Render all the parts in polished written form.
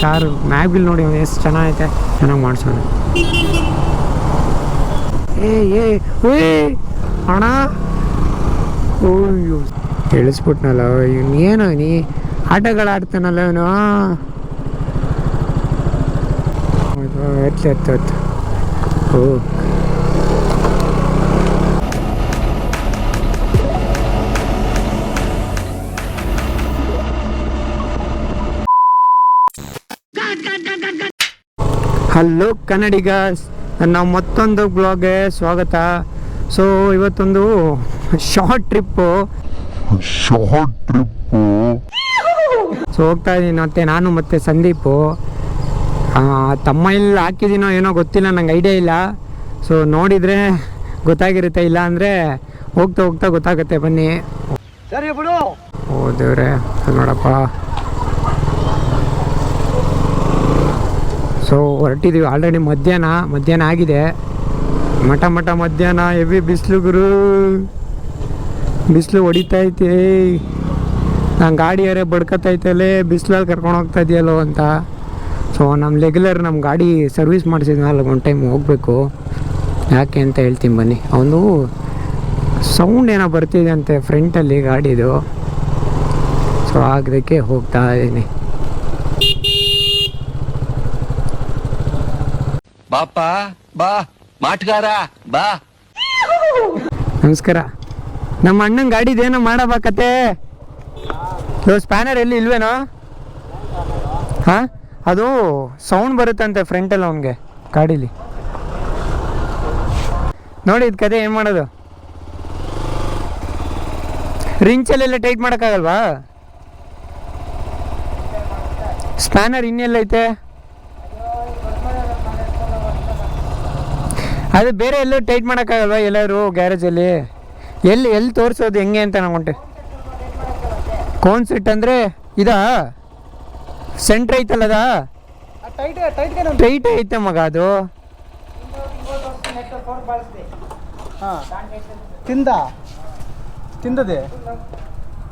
Car ಮ್ಯಾಗ್ಬಿಲ್ ನೋಡಿ ಎಷ್ಟು ಚೆನ್ನಾಗೈತೆ, ಚೆನ್ನಾಗಿ ಮಾಡಿಸೋಣ. ಏ ಅಣ್ಣ, ಓಯ್ಯೋ ತಿಳಿಸ್ಬಿಟ್ನಲ್ಲ ಇವನು. ನೀ ಆಟಗಳು ಆಡ್ತಾನಲ್ಲ ಇವನು. ಎತ್ತು ಓ ಹಲೋ ಕನ್ನಡಿಗರ್ಸ್, ನನ್ನ ಮತ್ತೊಂದು ಬ್ಲಾಗ್ಗೆ ಸ್ವಾಗತ. ಸೊ ಇವತ್ತೊಂದು ಶಾರ್ಟ್ ಟ್ರಿಪ್ಪು ಸೊ ಹೋಗ್ತಾ ಇದ್ದೀನಿ. ಮತ್ತೆ ನಾನು ಮತ್ತು ಸಂದೀಪು ತಮ್ಮ ಇಲ್ಲಿ ಹಾಕಿದ್ದೀನೋ ಏನೋ ಗೊತ್ತಿಲ್ಲ, ನಂಗೆ ಐಡಿಯಾ ಇಲ್ಲ. ಸೊ ನೋಡಿದರೆ ಗೊತ್ತಾಗಿರುತ್ತೆ, ಇಲ್ಲ ಅಂದರೆ ಹೋಗ್ತಾ ಹೋಗ್ತಾ ಗೊತ್ತಾಗುತ್ತೆ. ಬನ್ನಿ. ಸರಿ ಬಿಡು. ಓ ದೇವ್ರೆ, ನೋಡಪ್ಪ. ಸೊ ಹೊರಟಿದ್ದೀವಿ. ಆಲ್ರೆಡಿ ಮಧ್ಯಾಹ್ನ ಆಗಿದೆ. ಮಠ ಮಧ್ಯಾಹ್ನ ಹೆವಿ ಬಿಸಿಲು ಗುರು, ಬಿಸಿಲು ಹೊಡಿತೈತೆ. ನಾನು ಗಾಡಿಯಾರೆ ಬಡ್ಕತ್ತೈತಲ್ಲೇ ಬಿಸಿಲಲ್ಲಿ ಕರ್ಕೊಂಡು ಹೋಗ್ತಾ ಇದೆಯಲ್ಲೋ ಅಂತ. ಸೊ ನಮ್ಮ ರೆಗ್ಯುಲರ್ ನಮ್ಮ ಗಾಡಿ ಸರ್ವಿಸ್ ಮಾಡಿಸಿದ್ನಲ್ಲ, ಒಂದು ಟೈಮ್ ಹೋಗಬೇಕು. ಯಾಕೆ ಅಂತ ಹೇಳ್ತೀನಿ ಬನ್ನಿ. ಅವನು ಸೌಂಡ್ ಏನೋ ಬರ್ತಿದೆ ಅಂತೆ ಫ್ರಂಟಲ್ಲಿ ಗಾಡಿದು. ಸೊ ಆಗದಕ್ಕೆ ಹೋಗ್ತಾ ಇದ್ದೀನಿ. ಬಾಪ ಬಾ ಮಾಟ್ಗಾರ ಬಾ. ನಮಸ್ಕಾರ. ನಮ್ಮ ಅಣ್ಣನ ಗಾಡಿದೇನೋ ಮಾಡಬೇಕತ್ತೆ. ಸ್ಪ್ಯಾನರ್ ಎಲ್ಲಿ ಇಲ್ವೇನೋ? ಹಾಂ, ಅದು ಸೌಂಡ್ ಬರುತ್ತಂತೆ ಫ್ರಂಟಲ್ಲಿ ಅವನಿಗೆ ಗಾಡೀಲಿ. ನೋಡಿ ಇದು ಕತೆ ಏನು ಮಾಡೋದು? ರಿಂಚಲ್ಲೆಲ್ಲ ಟೈಟ್ ಮಾಡೋಕ್ಕಾಗಲ್ವಾ? ಸ್ಪ್ಯಾನರ್ ಇನ್ನೆಲ್ಲೈತೆ? ಅದು ಬೇರೆ ಎಲ್ಲೂ ಟೈಟ್ ಮಾಡೋಕ್ಕಾಗಲ್ವಾ ಎಲ್ಲರೂ ಗ್ಯಾರೇಜಲ್ಲಿ? ಎಲ್ಲಿ ತೋರಿಸೋದು ಹೆಂಗೆ ಅಂತ ನಂಗೊಂಟೆ. ಕೋನ್ ಸೆಟ್ ಅಂದರೆ ಇದಾ? ಸೆಂಟ್ರ್ ಐತಲ್ಲದ? ಟೈಟ್ ಐತೆ ಮಗ ಅದು. ತಿಂದದೆ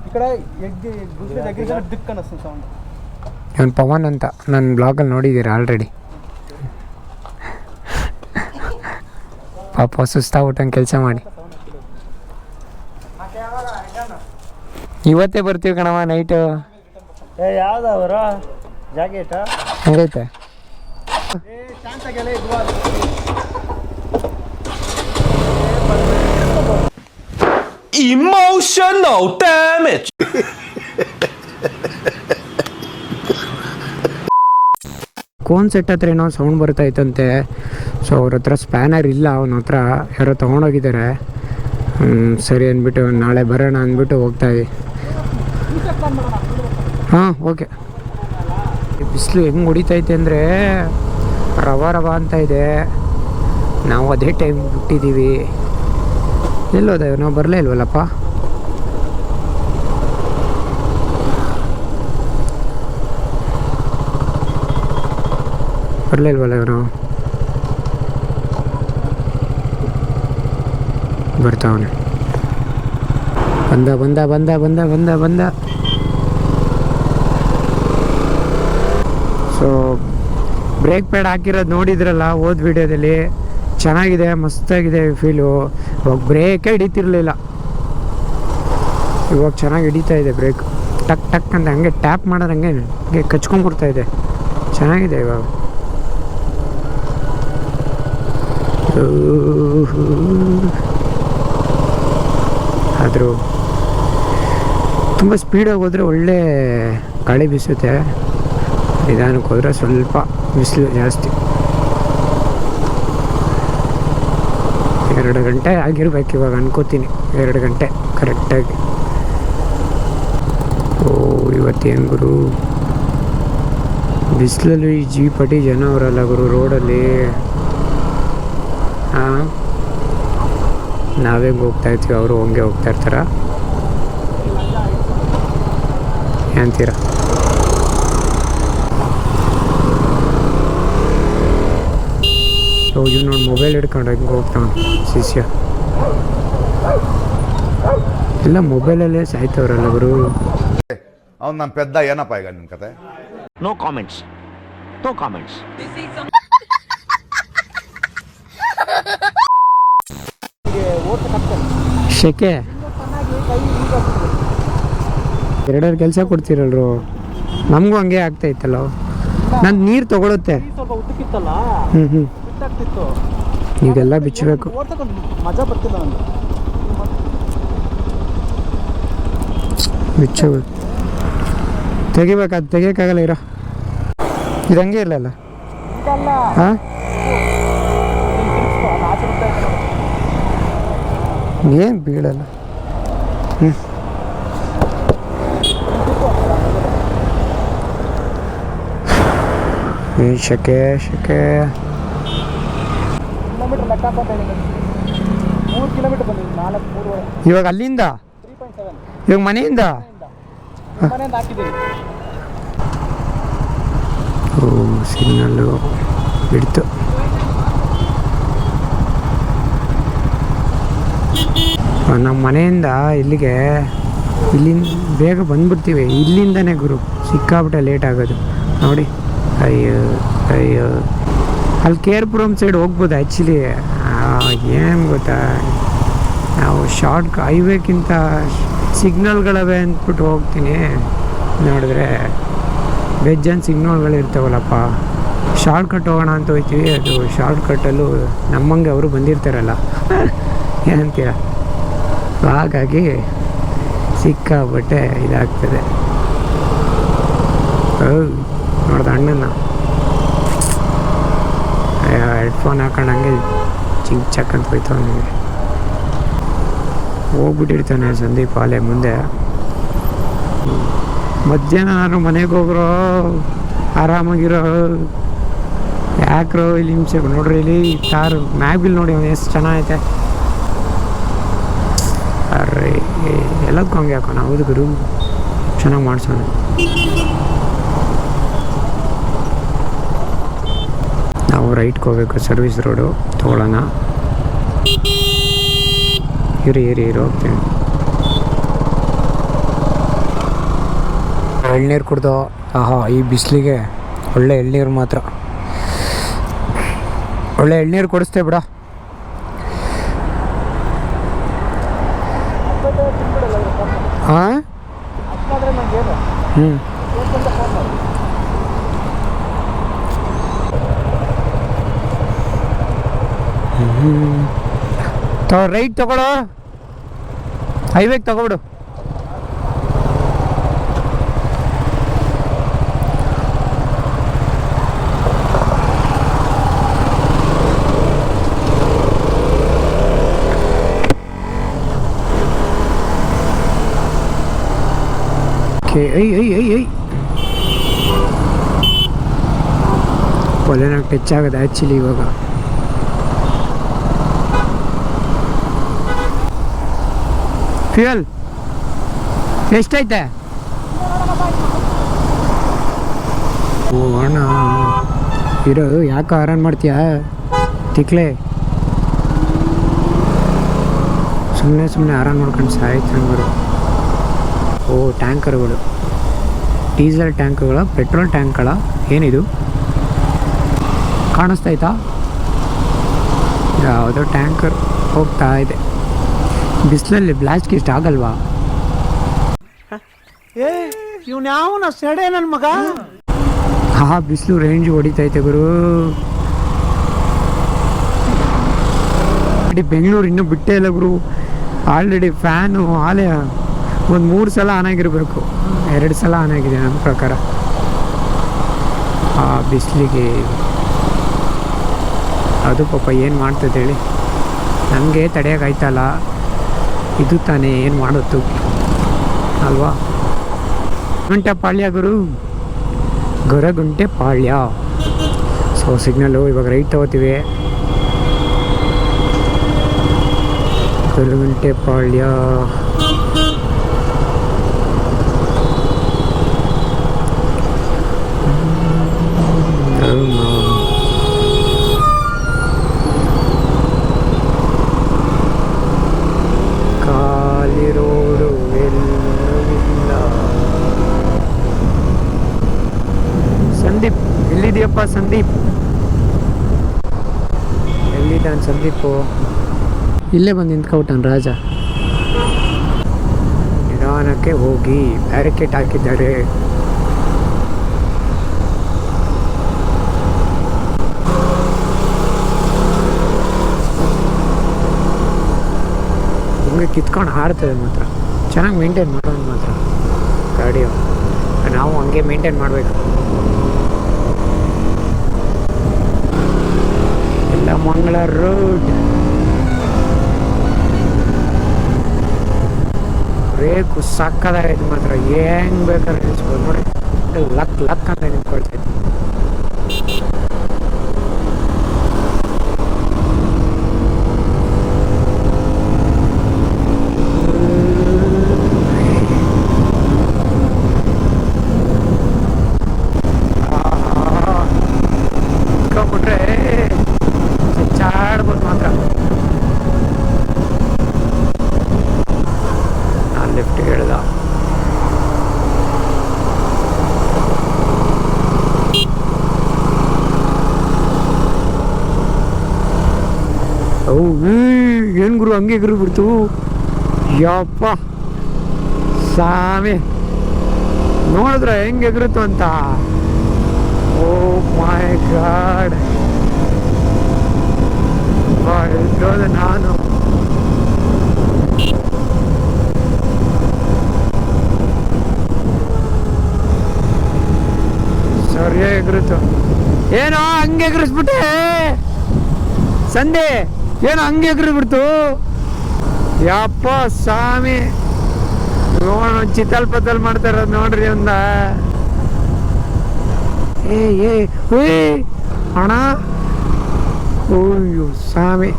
ಈ ಕಡೆ ಇವನು ಪವನ್ ಅಂತ ನನ್ನ ಬ್ಲಾಗಲ್ಲಿ ನೋಡಿದ್ದೀರ ಆಲ್ರೆಡಿ. ಪಾಪ ಸುಸ್ತಾಗ್ಬಿಟ್ಟಂಗೆ ಕೆಲಸ ಮಾಡಿ. ಇವತ್ತೇ ಬರ್ತೀವಿ ಕಣವ ನೈಟು. ಯಾವ್ದವರ ಜಾಕೆಟ್ ಹೆಂಗೈತೆ? Emotional damage. ಕೋನ್ ಸೆಟ್ ಹತ್ರ ಏನೋ ಸೌಂಡ್ ಬರ್ತಾಯಿತ್ತಂತೆ. ಸೊ ಅವ್ರ ಹತ್ರ ಸ್ಪ್ಯಾನರ್ ಇಲ್ಲ, ಅವನ ಹತ್ರ ಯಾರೋ ತೊಗೊಂಡೋಗಿದ್ದಾರೆ. ಸರಿ ಅಂದ್ಬಿಟ್ಟು ನಾಳೆ ಬರೋಣ ಅಂದ್ಬಿಟ್ಟು ಹೋಗ್ತಾಯಿದ್ವಿ. ಹಾಂ ಓಕೆ. ಬಿಸಿಲು ಹೆಂಗೆ ಹೊಡಿತೈತೆ ಅಂದರೆ ರವ ಅಂತ ಇದೆ. ನಾವು ಅದೇ ಟೈಮ್ ಬಿಟ್ಟಿದ್ದೀವಿ. ಎಲ್ಲೋದ ನಾವು ಬರಲೇ ಇಲ್ವಲ್ಲಪ್ಪ. ಬರಲೇ ಇಲ್ವಲ್ಲ ಇವನು. ಬರ್ತಾವನೆ. ಬಂದ. ಸೊ ಬ್ರೇಕ್ ಪ್ಯಾಡ್ ಹಾಕಿರೋದು ನೋಡಿದ್ರಲ್ಲ ಹೋದ ವಿಡಿಯೋದಲ್ಲಿ. ಚೆನ್ನಾಗಿದೆ, ಮಸ್ತಾಗಿದೆ ಫೀಲು. ಇವಾಗ ಬ್ರೇಕೇ ಹಿಡಿತಿರ್ಲಿಲ್ಲ, ಇವಾಗ ಚೆನ್ನಾಗಿ ಹಿಡಿತಾ ಇದೆ ಬ್ರೇಕ್. ಟಕ್ ಟಕ್ ಅಂತ ಹಂಗೆ ಟ್ಯಾಪ್ ಮಾಡೋದು ಹಂಗೆ ಕಚ್ಕೊಂಡ್ಬಿಡ್ತಾ ಇದೆ. ಚೆನ್ನಾಗಿದೆ ಇವಾಗ. ಆದರೂ ತುಂಬ ಸ್ಪೀಡಾಗಿ ಹೋದರೆ ಒಳ್ಳೆ ಗಾಳಿ ಬೀಸುತ್ತೆ. ನಿಧಾನಕ್ಕೆ ಹೋದರೆ ಸ್ವಲ್ಪ ಬಿಸಿಲು ಜಾಸ್ತಿ. 2 ಗಂಟೆ ಆಗಿರ್ಬೇಕು ಇವಾಗ ಅನ್ಕೋತೀನಿ. 2 ಗಂಟೆ ಕರೆಕ್ಟಾಗಿ. ಓ ಇವತ್ತೇನು ಗುರು ಬಿಸಿಲಲ್ಲಿ ಈ ಜೀಪಟಿ ಜನ ಅವರಲ್ಲ ಗುರು ರೋಡಲ್ಲಿ. ಹಾಂ, ನಾವೇ ಹೋಗ್ತಾ ಇರ್ತೀವಿ, ಅವರು ಹಂಗೆ ಹೋಗ್ತಾ ಇರ್ತಾರ ಅಂತೀರ? ಸೊ ಇವ್ ನೋಡಿ ಮೊಬೈಲ್ ಹಿಡ್ಕೊಂಡು ಹಂಗೆ ಹೋಗ್ತಾವ ಶಿಷ್ಯ ಎಲ್ಲ ಮೊಬೈಲಲ್ಲೇ ಸಾಯ್ತವ್ರಲ್ಲ ಗುರು. ಅವ್ನು ನಮ್ಮ ಪೆದ್ದ ಏನಪ್ಪ ಈಗ ನಿಮ್ಮ ಕತೆ? No comments. No comments. ಶೆಕೆ ಎರಡೆರಡು ಕೆಲಸ ಕೊಡ್ತೀರಲ್ರು, ನಮಗೂ ಹಂಗೆ ಆಗ್ತೈತಲ್ಲ. ನಾನು ನೀರು ತಗೊಳುತ್ತೆ. ಸ್ವಲ್ಪ ಉದ್ದಕ್ಕಿತ್ತಲ್ಲ, ಹ್ಞೂ ಬಿಟ್ಟಾಗ್ತಿತ್ತು. ಈಗೆಲ್ಲ ಬಿಚ್ಚಬೇಕು. ಓಡ್ತಕ್ಕಂಥ ಮಜಾ ಬರ್ತಿಲ್ಲ ನನಗೆ. ಬಿಚ್ಚಬೇಕು, ತೆಗಿಬೇಕು. ಅದು ತೆಗಿಯೋಕ್ಕಾಗಲ್ಲ ಇರೋ. ಇದು ಹಂಗೆ ಇರಲ್ಲ. ಇದಲ್ಲ, ಹಾಂ, ಅದು ಆಚೆ ಬರ್ತಾ ಇದೆ ನೋಡಿ. ಏನು ಬೀಳಲ್ಲ. ಹ್ಞೂ, ಈ ಶೆಕೆ ಶೆಕೆ. ಕಿಲೋಮೀಟ್ರ್ ಲೆಕ್ಕ ಅಂತ ಹೇಳಿದ್ರು. 3 ಕಿಲೋಮೀಟ್ರ್ ಬಂದಿದ್ದು, 3.5. ಇವಾಗ ಅಲ್ಲಿಂದ 3.7 ಇವಾಗ ಮನೆಯಿಂದ ಮನೆಯಿಂದ ಹಾಕಿದ್ದೀವಿ. ಓ, ಸಿಗ್ನಲ್ಲು ಬಿಡ್ತು. ನಮ್ಮ ಮನೆಯಿಂದ ಇಲ್ಲಿಗೆ ಬೇಗ ಬಂದ್ಬಿಡ್ತೀವಿ. ಇಲ್ಲಿಂದನೇ ಗುರು ಸಿಕ್ಕಾಬಿಟ್ಟೆ ಲೇಟ್ ಆಗೋದು ನೋಡಿ. ಅಯ್ಯೋ ಅಯ್ಯೋ, ಅಲ್ಲಿ ಕೇರ್ಪುರಂ ಸೈಡ್ ಹೋಗ್ಬೋದು ಆ್ಯಕ್ಚುಲಿ. ಏನು ಗೊತ್ತಾ, ನಾವು ಶಾರ್ಟ್ ಹೈವೇಕ್ಕಿಂತ ಸಿಗ್ನಲ್ಗಳವೆ ಅಂದ್ಬಿಟ್ಟು ಹೋಗ್ತೀನಿ. ನೋಡಿದ್ರೆ ಬೆಜ್ಜನ್ ಸಿಗ್ನಲ್ಗಳು ಇರ್ತಾವಲ್ಲಪ್ಪ, ಶಾರ್ಟ್ ಕಟ್ ಹೋಗೋಣ ಅಂತ ಹೋಗ್ತೀವಿ. ಅದು ಶಾರ್ಟ್ ಕಟ್ಟಲ್ಲೂ ನಮ್ಮಂಗೆ ಅವರು ಬಂದಿರ್ತಾರಲ್ಲ, ಏನಂತೀರ. ಹಾಗಾಗಿ ಸಿಕ್ಕಾಬಟ್ಟೆ ಇದಾಗ್ತದೆ. ನೋಡ್ದ ಅಣ್ಣನ ಹೆಡ್ಫೋನ್ ಹಾಕೊಂಡಂಗೆ ಚಿಂಕ್ ಚಕ್ ಅಂತ ಹೋಯ್ತು. ನನಗೆ ಹೋಗ್ಬಿಟ್ಟಿರ್ತಾನೆ ಸಂದೀಪ್ ಅಲ್ಲೇ ಮುಂದೆ. ಮಧ್ಯಾಹ್ನ ನಾನು ಮನೆಗೆ ಹೋಗ್ರೋ, ಆರಾಮಾಗಿರೋ. ಯಾಕ್ರೋ ಇಲ್ಲಿ ಹಿಂಸೆ ನೋಡ್ರಿ. ಇಲ್ಲಿ ಕಾರು ಮ್ಯಾಗ್ಬಿಲ್ ನೋಡಿ ಎಷ್ಟು ಚೆನ್ನಾಗೈತೆ. ಅರ್ರೆ ಎಲ್ಲದಕ್ಕೂ ಹಂಗೆ ಹಾಕೋಣ. ಹೌದು ಗುರು, ಚೆನ್ನಾಗಿ ಮಾಡಿಸೋಣ. ನಾವು ರೈಟ್ಗೆ ಹೋಗ್ಬೇಕು, ಸರ್ವಿಸ್ ರೋಡು ತೊಗೊಳ್ಳೋಣ. ಇರಿ ಹೋಗ್ತೀನಿ. ಎಳ್ನೀರು ಕುಡ್ದು, ಆಹಾ, ಈ ಬಿಸಿಲಿಗೆ ಒಳ್ಳೆ ಎಳ್ನೀರು ಮಾತ್ರ. ಒಳ್ಳೆ ಎಳ್ನೀರು ಕೊಡಿಸ್ತೇ ಬಿಡ. ಹಾಂ, ಅಷ್ಟಾದ್ರೆ ನಂಗೆ ಏನು ಹ್ಞೂ, ಇವತ್ತೊಂದು ಫೋನ್ ಮಾಡಿ. ರೈಟ್ ತಗೊಳ್ಳೋ, ಹೈವೇಗೆ ತಗೊಬಿಡು. ಐ ಒಳ್ಳೆನಾಗ ಟಚ್ ಆಗೋದು ಆ್ಯಕ್ಚುಲಿ. ಇವಾಗ ಫ್ಯೂಯಲ್ ಎಷ್ಟೈತೆ? ಓ ಅಣ್ಣ ಇರೋ, ಯಾಕೆ ಆರಾನ್ ಮಾಡ್ತೀಯಾ ತಿಕ್ಲೆ? ಸುಮ್ಮನೆ ಆರಾನ್ ಮಾಡ್ಕೊಂಡು ಸಾಯ್ತು ಹಂಗರು. ಓ, ಟ್ಯಾಂಕರ್ಗಳು, ಡೀಸೆಲ್ ಟ್ಯಾಂಕ್ಗಳ, ಪೆಟ್ರೋಲ್ ಟ್ಯಾಂಕ್ಗಳ, ಏನಿದು ಕಾಣಿಸ್ತಾಯ್ತಾ? ಯಾವುದೋ ಟ್ಯಾಂಕರ್ ಹೋಗ್ತಾ ಇದೆ. ಬಿಸಿಲಲ್ಲಿ ಬ್ಲಾಸ್ಟ್ಗೆ ಇಷ್ಟ ಆಗಲ್ವಾ? ಇವ್ನು ಯಾವನ ಸೆಡೆ ನನ್ನ ಮಗ. ಬಿಸಿಲು ರೇಂಜ್ ಹೊಡಿತೈತೆ ಗುರು. ಬೆಂಗಳೂರು ಇನ್ನೂ ಬಿಟ್ಟೇ ಇಲ್ಲ ಗುರು. ಆಲ್ರೆಡಿ ಫ್ಯಾನು ಆಲೆ ಒಂದು 3 ಸಲ ಆನ್ ಆಗಿರಬೇಕು, 2 ಸಲ ಆನ್ ಆಗಿದೆ ನನ್ನ ಪ್ರಕಾರ. ಆ ಬಿಸಿಲಿಗೆ ಅದು ಪಾಪ ಏನು ಮಾಡ್ತದೆ ಹೇಳಿ. ನನಗೆ ತಡೆಯೋಕ್ಕಾಯ್ತಲ್ಲ. ಇದು ತಾನೇ ಏನು ಮಾಡುತ್ತು ಅಲ್ವಾ? ಗುಂಟೆ ಪಾಳ್ಯ ಗುರು, ಗೊರಗುಂಟೆ ಪಾಳ್ಯ. ಸೊ ಸಿಗ್ನಲ್ಲು ಇವಾಗ ರೈಟ್ ತಗೋತೀವಿ. ಗೊರಗುಂಟೆ ಪಾಳ್ಯ. ಕಾಲಿರೋಡು ಎಲ್ಲವಿಲ್ಲ. ಸಂದೀಪ್ ಇಲ್ಲಿ ಎಲ್ಲಿದೆಯಪ್ಪ ಸಂದೀಪ್? ಎಲ್ಲಿದ್ದಾನೆ ಸಂದೀಪು? ಇಲ್ಲೇ ಬಂದು ನಿಂತ್ಕೊಬಿಟ್ಟಾನ ರಾಜ. ನಿಧಾನಕ್ಕೆ ಹೋಗಿ, ಬ್ಯಾರಿಕೇಡ್ ಹಾಕಿದ್ದಾರೆ. ಹಿಂಗೆ ಕಿತ್ಕೊಂಡು ಹಾರ್ತದೆ ಮಾತ್ರ. ಚೆನ್ನಾಗಿ ಮೇಂಟೈನ್ ಮಾಡೋದು ಮಾತ್ರ ಗಾಡಿ. ನಾವು ಹಂಗೆ ಮೇಂಟೈನ್ ಮಾಡಬೇಕು. ಎಲ್ಲ ಮಂಗಳ ರೋಡ್. ಬ್ರೇಕು ಸಾಕಾಗೈತೆ ಮಾತ್ರ. ಹೆಂಗ್ ಬೇಕಾದ್ರೆ ನಿಲ್ಸ್ಬೋದು ನೋಡಿ. ಲಕ್ ಲಕ್ ಅಂತ ನಿಂತ್ಕೊಳ್ತೈತೆ. ಚಾಡ್ಬೋದು ಮಾತ್ರ. ನಾನು ಲೆಫ್ಟ್ ಹೇಳ್ದ. ಏನ್ ಗುರು ಹಂಗೆ ಗುರು ಬಿಡ್ತು. ಯಪ್ಪ ಸಾಮಿ, ನೋಡಿದ್ರ ಹೆಂಗೆ ಎಗರುತ್ತು ಅಂತ. ಓ ಮೈ ಗಾಡ್. ನಾನು ಸರಿಯಾಗಿ ಎಗರುತ್ತು. ಏನೋ ಹಂಗೆ ಎಗರಿಸ್ಬಿಟ್ಟೆ ಸಂದೆ. ಏನೋ ಹಂಗೆ ಎಗರಿಸ್ಬಿಡ್ತು. ಯಪ್ಪ ಸ್ವಾಮಿ, ನೋಡ ಚಿತ್ತಲ್ ಪತ್ತಲ್ ಮಾಡ್ತಾ ಇರೋದು ನೋಡ್ರಿ ಒಂದ. ಏ ಅಣ್ಣ, ಓಯ್ಯೋ ಸ್ವಾಮಿ,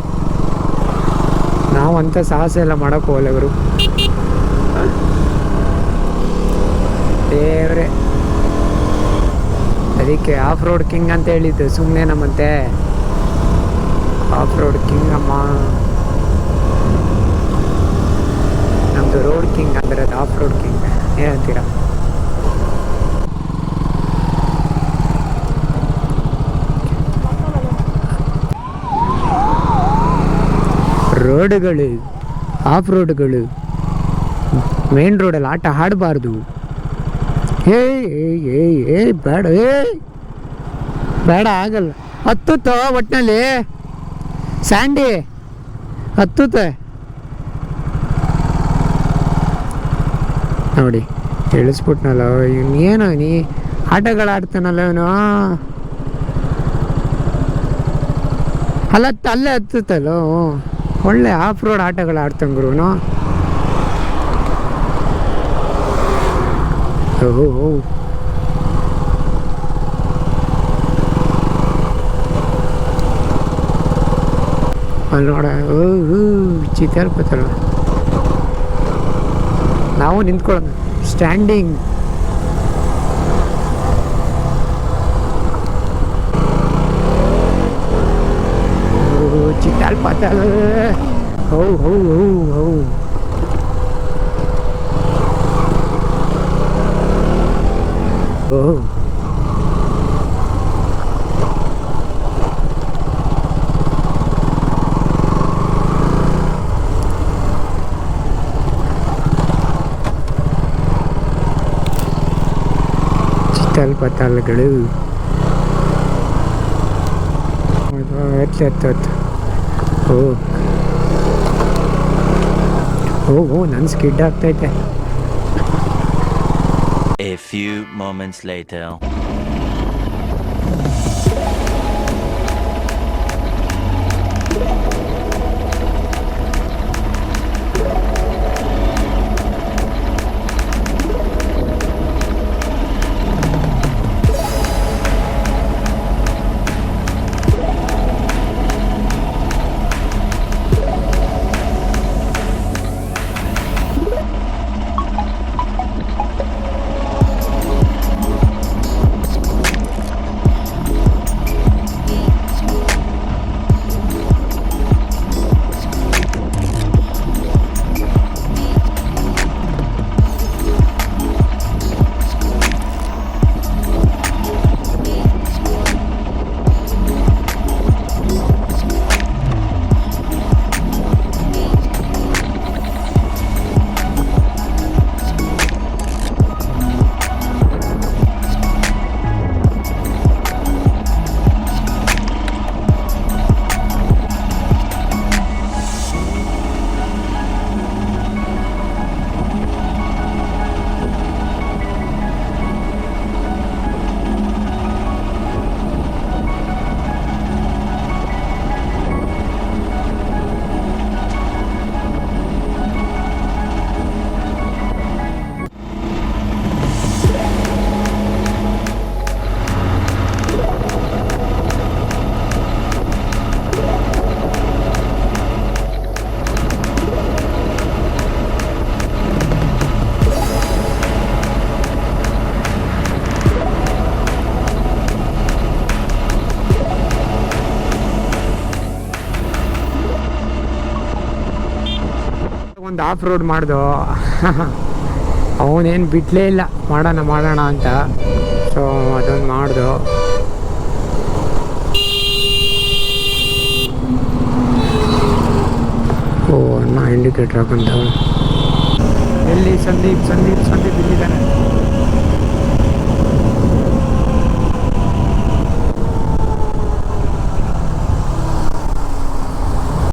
ನಾವಂತ ಸಾಹಸ ಎಲ್ಲ ಮಾಡಕ್ ಹೋಗಲ್ಲ ಗುರು. ದೇವ್ರೆ, ಅದಕ್ಕೆ ಆಫ್ ರೋಡ್ ಕಿಂಗ್ ಅಂತ ಹೇಳಿದ್ದು. ಸುಮ್ಮನೆ ನಮ್ಮಂತೆ ಆಫ್ ರೋಡ್ ಕಿಂಗ್ ಅಮ್ಮ. ನಮ್ದು ರೋಡ್ ಕಿಂಗ್ ಅಂದ್ರೆ ಅದು ಆಫ್ ರೋಡ್ ಕಿಂಗ್. ಏನಂತೀರ? ರೋಡ್ಗಳು, ಆಫ್ ರೋಡ್ಗಳು, ಮೇನ್ ರೋಡಲ್ಲಿ ಆಟ ಆಡಬಾರ್ದು. ಏ ಬೇಡ, ಬೇಡ, ಆಗಲ್ಲ. ಹತ್ತುತ್ತ ಒಟ್ಟಿನಲ್ಲಿ ಸ್ಯಾಂಡಿ ಹತ್ತುತ್ತೆ ನೋಡಿ. ಇಳಿಸ್ಬಿಟ್ನಲ್ಲ ಇವನು. ಏನೋ ನೀ ಆಟಗಳು ಆಡ್ತಾನಲ್ಲ ಇವನು. ಅಲ್ಲೇ ಹತ್ತುತ್ತಲ್ಲ. ಒಳ್ಳೆ ಆಫ್ ರೋಡ್ ಆಟಗಳು ಆಡ್ತಂಗ್ರು. ಓಹೋ, ಅಲ್ಲಿ ನೋಡ. ಚಿತ್ತಲ್ ಪತ್ತಲ್ಲ. ನಾವು ನಿಂತ್ಕೊಳ್ಳೋಣ ಸ್ಟ್ಯಾಂಡಿಂಗ್. ಚಿತ್ತಲ್ ಪತ್ತಲ್. ಹೌ ಹೌ ಹೌ ಹೌ. ಓಹ್, ಚಿತ್ತಲ್ ಪತ್ತಲ್ಗಳು ಎತ್ತು. ಓ ನನ್ನ ಸ್ಕಿಡ್ ಆಗ್ತೈತೆ. A few moments later. ಒಂದು ಆಫ್ ರೋಡ್ ಮಾಡ್ದು ಅವನೇನು ಬಿಡಲೇ ಇಲ್ಲ ಮಾಡೋಣ ಅಂತ. ಸೊ ಅದೊಂದು ಮಾಡ್ದು. ಓ ಅಣ್ಣ ಇಂಡಿಕೇಟ್ರ್ ಹಾಕಂತ. ಎಲ್ಲಿ ಸಂದೀಪ್ ಇಲ್ಲಿದ್ದಾನೆ.